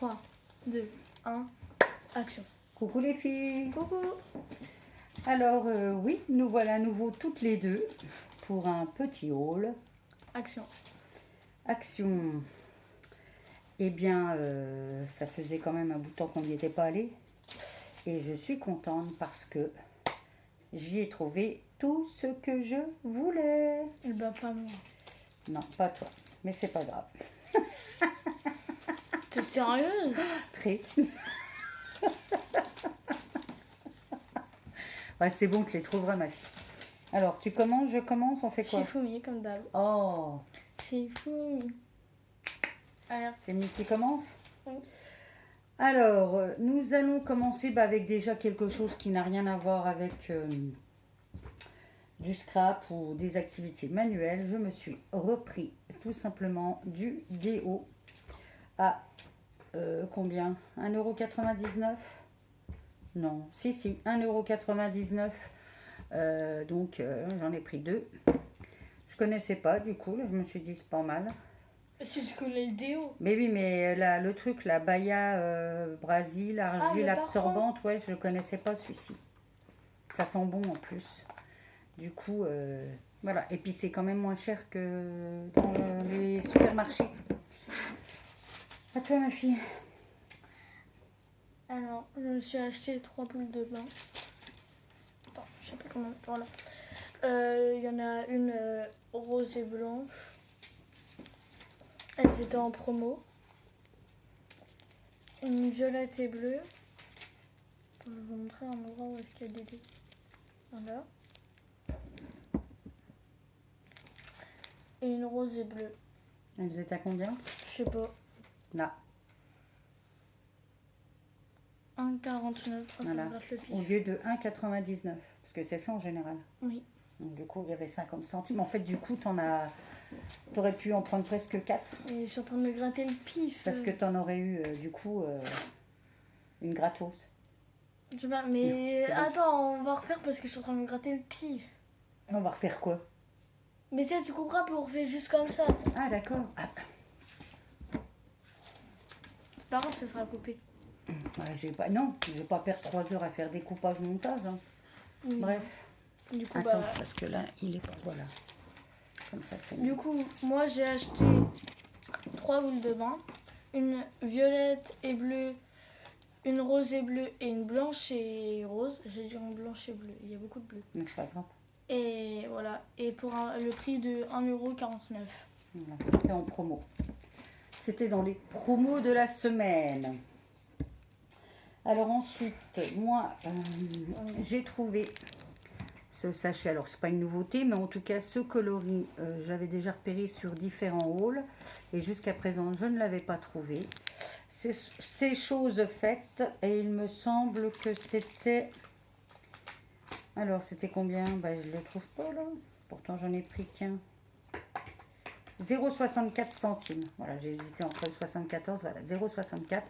3, 2, 1, action. Coucou les filles. Coucou. Alors oui, nous voilà à nouveau toutes les deux pour un petit haul. Action. Action. Eh bien, ça faisait quand même un bout de temps qu'on n'y était pas allé. Et je suis contente parce que j'y ai trouvé tout ce que je voulais. Eh ben, pas moi. Non, pas toi. Mais c'est pas grave. T'es sérieuse? Très. Ouais, c'est bon, tu les trouveras, ma fille. Alors, tu commences, je commence, on fait quoi? Shifumi, comme d'hab. Oh, Shifumi. Alors, c'est Mimi qui commence? oui. Alors, nous allons commencer avec déjà quelque chose qui n'a rien à voir avec du scrap ou des activités manuelles. Je me suis repris tout simplement du déo à combien? 1,99 €? Non, si, 1,99 €. Donc, j'en ai pris deux. Je connaissais pas, du coup, je me suis dit, c'est pas mal. Si je connais le déo. Mais oui, mais là, le truc, la Baya Brasil, argile le absorbante, ouais, je ne connaissais pas celui-ci. Ça sent bon en plus. Du coup, voilà. Et puis, c'est quand même moins cher que dans les supermarchés. À toi, ma fille. Alors, je me suis acheté 3 boules de bain. Attends, je sais pas comment. Voilà. Il y en a une rose et blanche. Elles étaient en promo. Une violette et bleue. Je vais vous montrer un endroit où est-ce qu'il y a des dés. Voilà. Et une rose et bleue. Elles étaient à combien? Je sais pas. Là. 1,49. Voilà. Au lieu de 1,99. Parce que c'est ça en général. Oui. Donc, du coup, il y avait 50 centimes. En fait, du coup, t'aurais pu en prendre presque 4. Et je suis en train de me gratter le pif. Parce que t'en aurais eu, du coup, une gratos. Je sais pas, mais C'est bon. attends, on va refaire parce que je suis en train de me gratter le pif. On va refaire quoi? Mais ça, tu comprends, on refait juste comme ça. Ah, d'accord. Ah. Par contre, ça sera coupé. Ouais, non, je vais pas perdre 3 heures à faire découpage, montage. Hein. Oui. Bref. Du coup, Attends, bah, parce que là, il est pas... Voilà. Comme ça, c'est du mieux. coup, moi, j'ai acheté 3 boules de bain. Une violette et bleue, une rose et bleue et une blanche et rose. J'ai dit en blanche et bleu. Il y a beaucoup de bleu. Mais c'est pas grave. Et voilà. Et pour le prix de 1,49 €. Voilà, c'était en promo. C'était dans les promos de la semaine. Alors ensuite, moi, j'ai trouvé ce sachet. Alors, c'est pas une nouveauté, mais en tout cas, ce coloris, j'avais déjà repéré sur différents hauls. Et jusqu'à présent, je ne l'avais pas trouvé. C'est chose faite. Et il me semble que c'était... Alors, c'était combien? Ben, je ne les trouve pas, là. Pourtant, j'en ai pris qu'un. 0,64 centimes. Voilà, j'ai hésité entre 74, voilà, 0,64.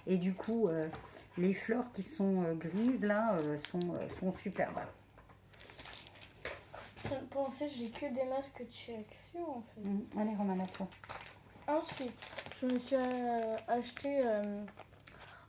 Et du coup, les fleurs qui sont grises, là, sont superbes. Pensez, j'ai que des masques de chez Action, en fait. Allez, Romana, toi. Ensuite, je me suis acheté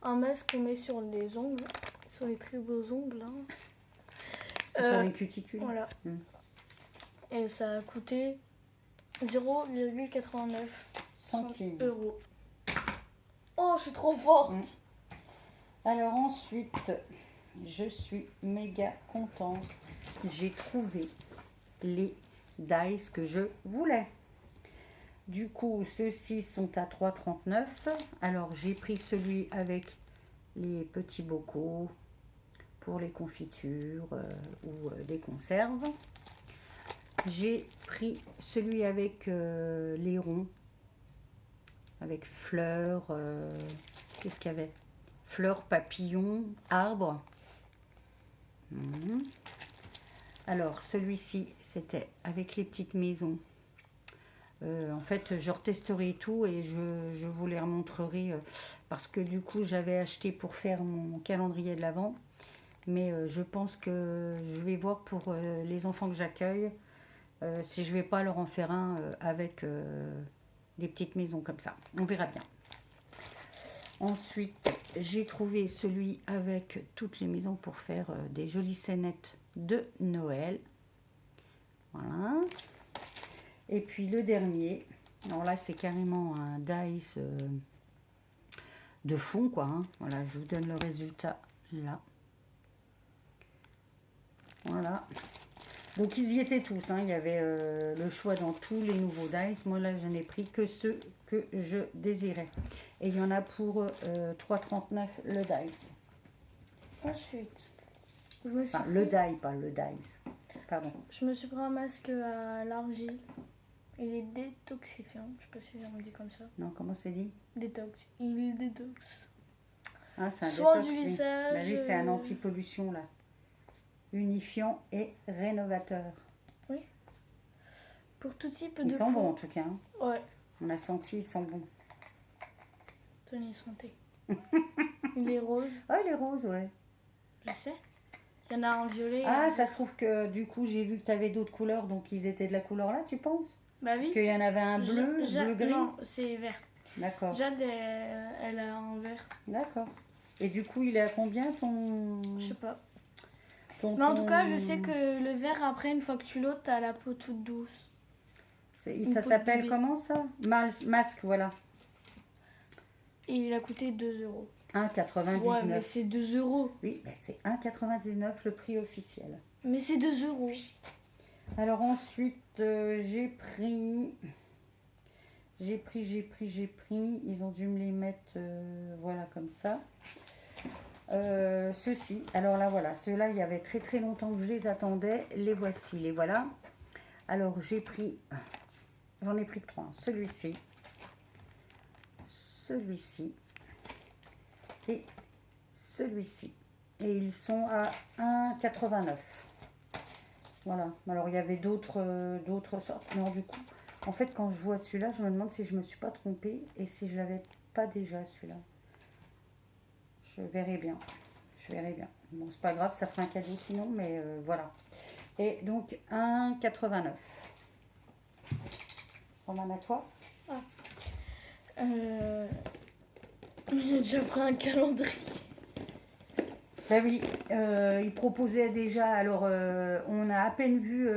un masque qu'on met sur les ongles, sur les très beaux ongles. Hein. C'est pour les cuticules. Voilà. Et ça a coûté 0,89 centimes. €. Oh, je suis trop forte. Alors ensuite, je suis méga contente. J'ai trouvé les dice que je voulais. Du coup, ceux-ci sont à 3,39 €. Alors, j'ai pris celui avec les petits bocaux pour les confitures ou des conserves. J'ai pris celui avec les ronds, avec fleurs, qu'est-ce qu'il y avait? Fleurs, papillons, arbres. Alors, celui-ci, c'était avec les petites maisons. En fait, je retesterai tout et je vous les remontrerai parce que du coup, j'avais acheté pour faire mon calendrier de l'Avent. Mais je pense que je vais voir pour les enfants que j'accueille si je vais pas leur en faire un avec des petites maisons comme ça. On verra bien. Ensuite, j'ai trouvé celui avec toutes les maisons pour faire des jolies scénettes de Noël. Voilà. Et puis le dernier, alors là c'est carrément un dice de fond quoi. Hein. Voilà, je vous donne le résultat là. Voilà. Donc ils y étaient tous. Hein. Il y avait le choix dans tous les nouveaux dice. Moi là je n'ai pris que ceux que je désirais. Et il y en a pour 3,39 le dice. Ensuite, je me suis Enfin, pris... le die, pas le dice. Pardon. Je me suis pris un masque à l'argile. Il est détoxifiant. Je sais pas si on dit comme ça. Non, comment c'est dit? Détox. Il est détox. Ah, c'est un Soin détox, du oui. visage. Bah oui, c'est un anti-pollution là. Unifiant et rénovateur. Oui. Pour tout type Ils de sont peau. bons en tout cas. Hein. Ouais. On a senti, ils sont bons. Tenez, santé. Il est rose. Ah, il est rose, ouais. Je sais. Il y en a un violet. Ah, ça se trouve que du coup, j'ai vu que tu avais d'autres couleurs, donc ils étaient de la couleur là, tu penses? Bah Parce oui. qu'il y en avait un bleu, bleu-gris. Non, c'est vert. D'accord, Jade, elle a un vert. d'accord. Et du coup, il est à combien ton... Je sais pas. ton Mais en tout cas, je sais que le vert, après, une fois que tu l'ôtes, t'as la peau toute douce. Ça une peau de s'appelle bébé. comment ça? Masque, voilà. Et il a coûté 2 euros. 1,99. Ouais, mais c'est 2 euros. Oui, ben c'est 1,99 le prix officiel. Mais c'est 2 euros. Alors ensuite, j'ai pris. Ils ont dû me les mettre, voilà, comme ça. Ceux-ci. Alors là, voilà. Ceux-là, il y avait très très longtemps que je les attendais. Les voici, les voilà. Alors j'ai pris. J'en ai pris que 3. Celui-ci. Celui-ci. Et celui-ci. Et ils sont à 1,89. Voilà. Alors il y avait d'autres sortes. Non, du coup, en fait, quand je vois celui-là, je me demande si je me suis pas trompée et si je l'avais pas déjà celui-là. Je verrai bien. Je verrai bien. Bon, c'est pas grave, ça fera un cadeau sinon, mais voilà. Et donc 1,89. Roman, à toi. J'ai déjà pris un calendrier. Ben oui, il proposait déjà, alors on a à peine vu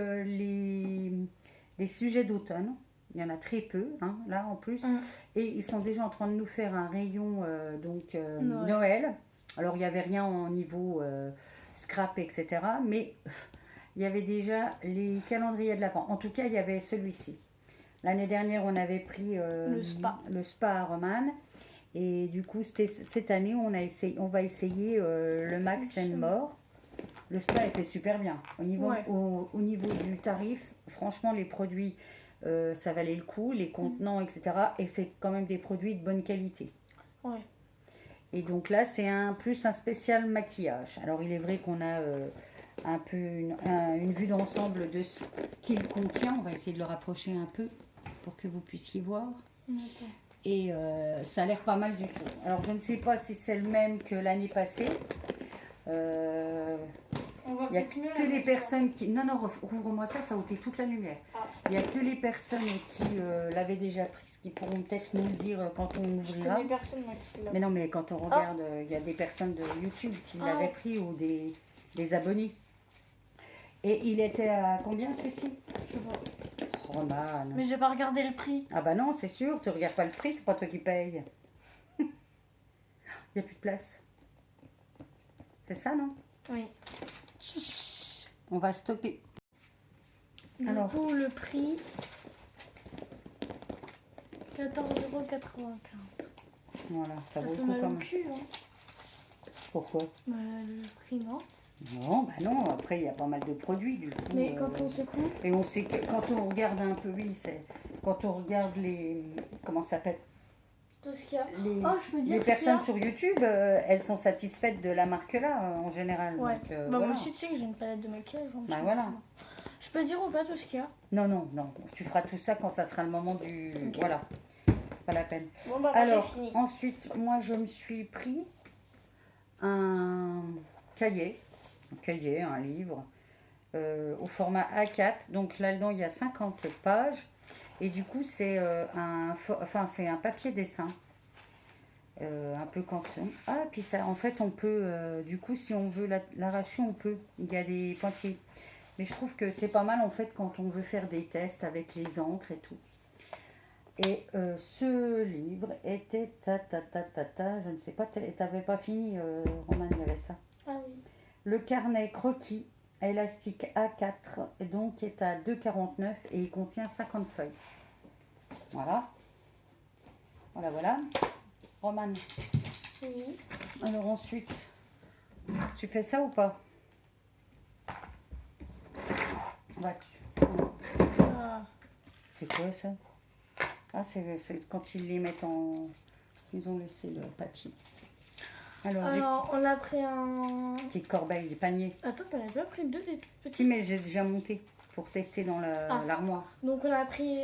les sujets d'automne, il y en a très peu, hein, là en plus, et ils sont déjà en train de nous faire un rayon Noël. Alors il n'y avait rien au niveau scrap, etc., mais il y avait déjà les calendriers de l'Avent. En tout cas, il y avait celui-ci. L'année dernière, on avait pris le spa Roman. Et du coup, cette année, on va essayer le Max and More. Le spa était super bien. Au niveau du tarif, franchement, les produits, ça valait le coup, les contenants, etc. Et c'est quand même des produits de bonne qualité. Ouais. Et donc là, c'est plus un spécial maquillage. Alors, il est vrai qu'on a un peu une vue d'ensemble de ce qu'il contient. On va essayer de le rapprocher un peu pour que vous puissiez voir. Attends. Et ça a l'air pas mal du tout. Alors je ne sais pas si c'est le même que l'année passée. Il n'y a que les personnes qui... Non, rouvre-moi ça, ça a ôté toute la lumière. Il n'y a que les personnes qui l'avaient déjà prise qui pourront peut-être nous le dire quand on ouvrira. Mais non, mais quand on regarde, il y a des personnes de YouTube qui l'avaient pris ou des abonnés. Et il était à combien celui-ci? Je sais pas. Roman. Mais j'ai pas regardé le prix. Ah bah non, c'est sûr, tu regardes pas le prix, c'est pas toi qui paye. Il n'y a plus de place. C'est ça, non? Oui. On va stopper. Du Alors. coup, le prix 14,95 €. Voilà, ça vaut Ça le fait coup mal quand au même. cul, hein. Pourquoi? Bah, le prix, non. Non, bah non, après il y a pas mal de produits du coup. Mais quand on secoue. Et on sait que quand on regarde un peu, oui, c'est quand on regarde les. Comment ça s'appelle? Tout ce qu'il y a. Les, Je peux dire les ce qu'il y personnes a. sur YouTube, elles sont satisfaites de la marque là en général. Ouais. Donc, Bah, voilà. moi aussi, tu sais que j'ai une palette de maquillage. hein, Bah voilà. Je peux dire ou pas tout ce qu'il y a? Non, non, non. Tu feras tout ça quand ça sera le moment du. Ok. Voilà. C'est pas la peine. Bon, bah, Alors, j'ai fini. ensuite, moi, je me suis pris un cahier, un livre, au format A4. Donc là-dedans, il y a 50 pages. Et du coup, c'est un papier dessin. un peu constant. Ah, puis ça, en fait, on peut, du coup, si on veut l'arracher, on peut. Il y a des pointillés. Mais je trouve que c'est pas mal, en fait, quand on veut faire des tests avec les encres et tout. Et ce livre était, je ne sais pas, t'avais pas fini, Roman, il y avait ça. Ah oui. Le carnet croquis élastique A4, et donc est à 2,49 et il contient 50 feuilles. Voilà. Voilà, voilà. Roman. Oui. Alors ensuite, tu fais ça ou pas? Ah. C'est quoi ça? Ah, c'est quand ils les mettent en... Ils ont laissé le papier. Alors on a pris un... Petite corbeille, des paniers. Attends, t'avais pas pris deux des tout petits? Si, mais j'ai déjà monté pour tester dans l'armoire. Donc on a pris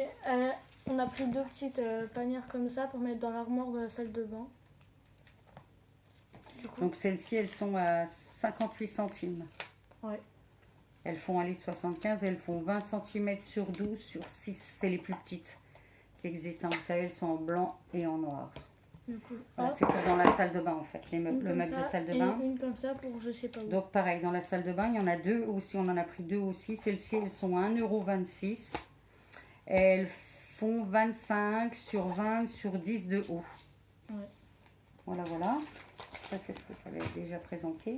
deux petites panières comme ça pour mettre dans l'armoire de la salle de bain. Donc celles-ci, elles sont à 58 centimes. Ouais. Elles font 1,75 elles font 20 cm sur 12 sur 6. C'est les plus petites qui existent. Vous savez, elles sont en blanc et en noir. Du coup, Voilà, c'est pour dans la salle de bain en fait, le meuble de salle de bain. Et une comme ça pour je sais pas où. Donc pareil, dans la salle de bain, il y en a deux aussi, on en a pris deux aussi. Celles-ci, elles sont à 1,26 €. Elles font 25 sur 20 sur 10 de haut. Ouais. Voilà, voilà. Ça, c'est ce que tu avais déjà présenté.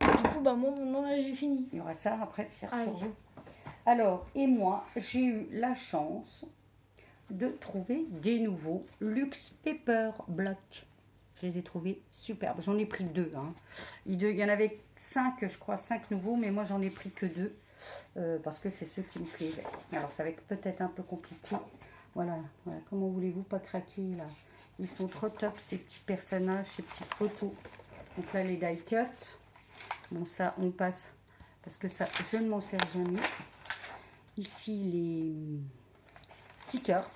Du coup, bah moi, maintenant, là, j'ai fini. Il y aura ça après, c'est Ah sur oui. vous. Alors, et moi, j'ai eu la chance de trouver des nouveaux Luxe Paper Block. Je les ai trouvés superbes. J'en ai pris deux. Hein. Il y en avait 5, je crois, 5 nouveaux, mais moi, j'en ai pris que 2. Parce que c'est ceux qui me plaisaient. Alors, ça va être peut-être un peu compliqué. Voilà, voilà. Comment voulez-vous pas craquer, là? Ils sont trop top, ces petits personnages, ces petites photos. Donc là, les die cut. Bon, ça, on passe, parce que ça, je ne m'en sers jamais. Ici, les stickers.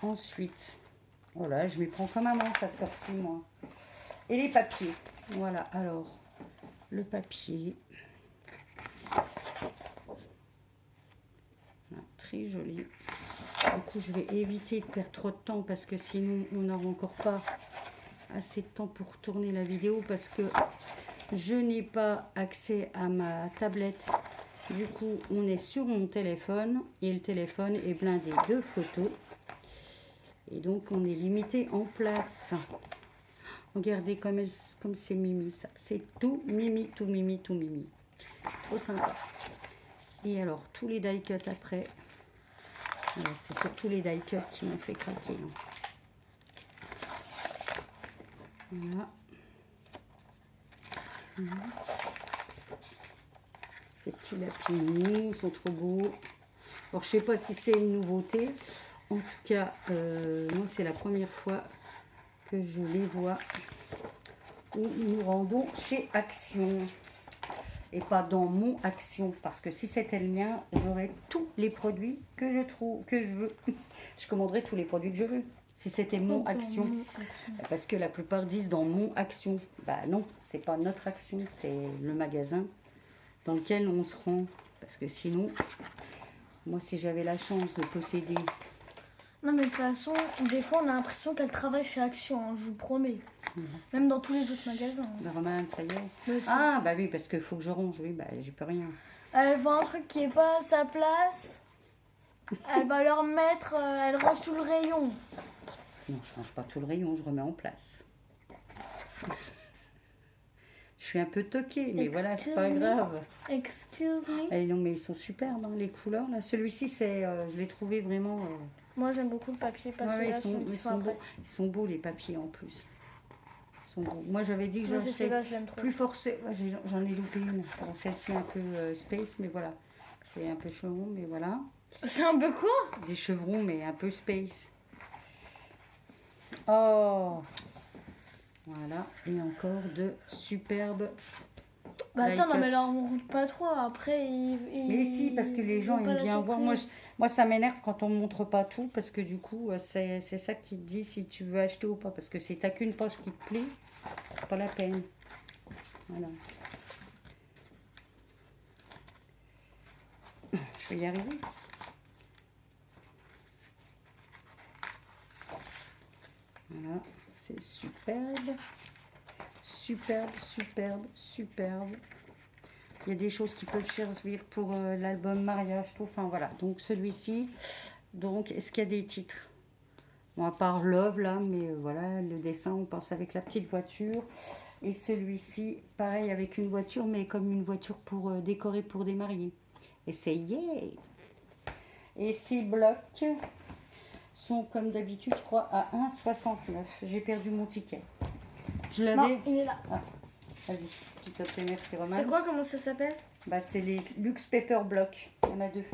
Ensuite, voilà, je m'y prends comme un manche à cette heure-ci, moi. Et les papiers. Voilà, alors, le papier. Voilà, très joli. Du coup, je vais éviter de perdre trop de temps, parce que sinon, on n'aura encore pas assez de temps pour tourner la vidéo, parce que je n'ai pas accès à ma tablette. Du coup, on est sur mon téléphone et le téléphone est blindé de photos. Et donc, on est limité en place. Regardez comme c'est mimi, ça. C'est tout mimi, tout mimi, tout mimi. Trop sympa. Et alors, tous les die cut après. C'est surtout les die cut qui m'ont fait craquer. Voilà. Ces petits lapins sont trop beaux. Alors, je sais pas si c'est une nouveauté. En tout cas, moi, c'est la première fois que je les vois. Où nous rendons chez Action. Et pas dans mon Action. Parce que si c'était le mien, j'aurais tous les produits que je trouve, que je veux. Je commanderais tous les produits que je veux. Si c'était mon Action. Parce que la plupart disent dans mon Action. Bah non, c'est pas notre Action, c'est le magasin dans lequel on se rend. Parce que sinon, moi si j'avais la chance de posséder... Non mais de toute façon, des fois on a l'impression qu'elle travaille chez Action, hein, je vous promets. Même dans tous les autres magasins. Bah, Roman, ça y est. Mais Ah bah oui, parce qu'il faut que je range, oui, bah j'y peux rien. elle voit un truc qui est pas à sa place, elle va leur mettre, elle range tout le rayon. Non, je range pas tout le rayon, je remets en place. Je suis un peu toquée, mais voilà, c'est pas grave. Excuse me. Allez, non, mais ils sont superbes, hein, les couleurs, là. Celui-ci, c'est, je l'ai trouvé vraiment... Moi j'aime beaucoup le papier parce que ouais, là, ils sont beaux. Ils sont beaux, les papiers, en plus. Ils sont beaux. Moi, j'avais dit que moi, j'en c'est sais celui-là, je l'aime trop. plus forcé. Ouais, j'en ai loupé une. Bon, celle-ci, un peu space, mais voilà. C'est un peu chevron, mais voilà. C'est un peu quoi? Des chevrons, mais un peu space. Oh! Voilà, et encore de superbes. Bah attends, non like-ups. mais là on montre pas trop, après Mais si, parce que les gens aiment bien voir. Moi, ça m'énerve quand on ne montre pas tout, parce que du coup, c'est ça qui te dit si tu veux acheter ou pas. Parce que si tu n'as qu'une poche qui te plaît, c'est pas la peine. Voilà. Je vais y arriver. Voilà, C'est superbe. Superbe, superbe, superbe. Il y a des choses qui peuvent servir pour l'album mariage, tout. Enfin voilà. Donc celui-ci. Donc est-ce qu'il y a des titres? Bon, à part Love là, mais voilà, le dessin, on pense avec la petite voiture. Et celui-ci, pareil avec une voiture, mais comme une voiture pour décorer pour des mariés. Et c'est yay! Et ces blocs sont comme d'habitude, je crois, à 1,69. J'ai perdu mon ticket. Je l'avais. Non, il est là. Ah, vas-y, s'il te plaît, merci Roman. C'est quoi, comment ça s'appelle? Bah, c'est les Luxe Paper Block. Il y en a deux.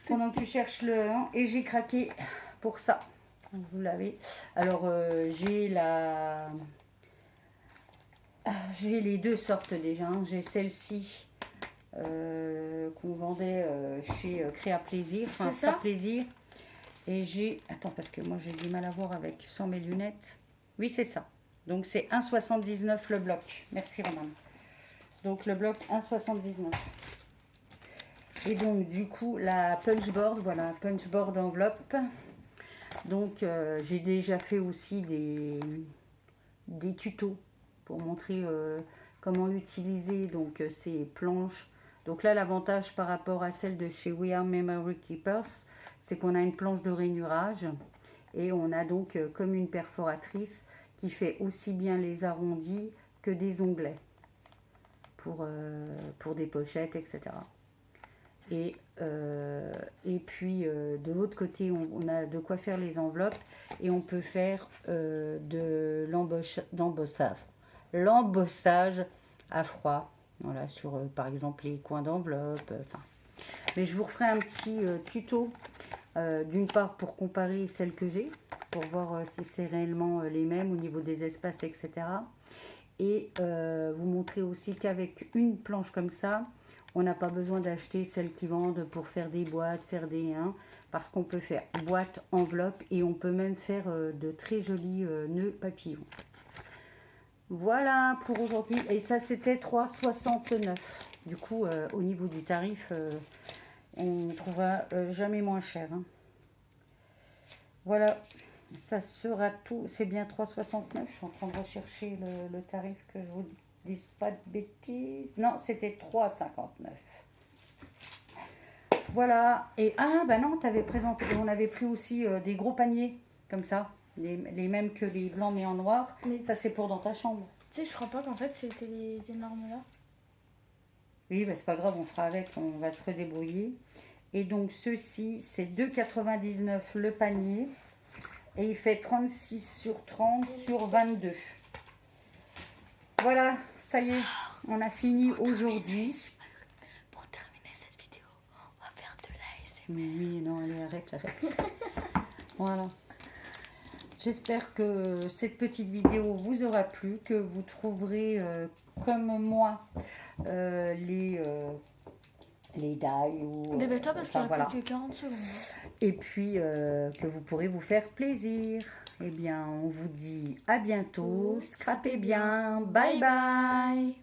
Pendant que tu cherches le 1, et j'ai craqué pour ça. Vous l'avez. Alors, j'ai les deux sortes déjà. Hein. J'ai celle-ci qu'on vendait chez Créa Plaisir, enfin ça Plaisir. Et j'ai, attends parce que moi j'ai du mal à voir avec sans mes lunettes. Oui c'est ça. Donc c'est 1,79 le bloc. Merci Roman. Donc le bloc 1,79. Et donc du coup la punchboard, voilà, punchboard enveloppe. Donc j'ai déjà fait aussi des tutos pour montrer comment utiliser donc ces planches. Donc là l'avantage par rapport à celle de chez We Are Memory Keepers, c'est qu'on a une planche de rainurage et on a donc comme une perforatrice qui fait aussi bien les arrondis que des onglets pour des pochettes, etc. Et puis de l'autre côté, on a de quoi faire les enveloppes et on peut faire de l'embossage à froid. Voilà, sur par exemple les coins d'enveloppe. Mais je vous referai un petit tuto d'une part pour comparer celles que j'ai, pour voir si c'est réellement les mêmes au niveau des espaces, etc. Et vous montrer aussi qu'avec une planche comme ça, on n'a pas besoin d'acheter celles qui vendent pour faire des boîtes, faire des parce qu'on peut faire boîte, enveloppe et on peut même faire de très jolis nœuds papillons. Voilà pour aujourd'hui. Et ça, c'était 3,69. Du coup, au niveau du tarif, on ne trouvera jamais moins cher. Hein. Voilà, ça sera tout. C'est bien 3,69. Je suis en train de rechercher le tarif que je vous dise pas de bêtises. Non, c'était 3,59. Voilà. Et ah, bah non, tu avais présenté. On avait pris aussi des gros paniers, comme ça. Les mêmes que les blancs mais en noir. Mais ça, c'est pour dans ta chambre. Tu sais, je crois pas qu'en fait, c'était les énormes là. Oui, bah, c'est pas grave, on fera avec, on va se redébrouiller. Et donc, ceci, c'est 2,99 le panier. Et il fait 36 sur 30 sur 22. Voilà, ça y est, on a fini aujourd'hui. Pour terminer cette vidéo, on va faire de l'ASMR. Oui, non, allez, arrête. Voilà. J'espère que cette petite vidéo vous aura plu, que vous trouverez comme moi les die ou dépêche-toi parce qu'il n'y a voilà. plus que 40 secondes. Et puis que vous pourrez vous faire plaisir. Eh bien, on vous dit à bientôt. Scrapez bien. Bye bye.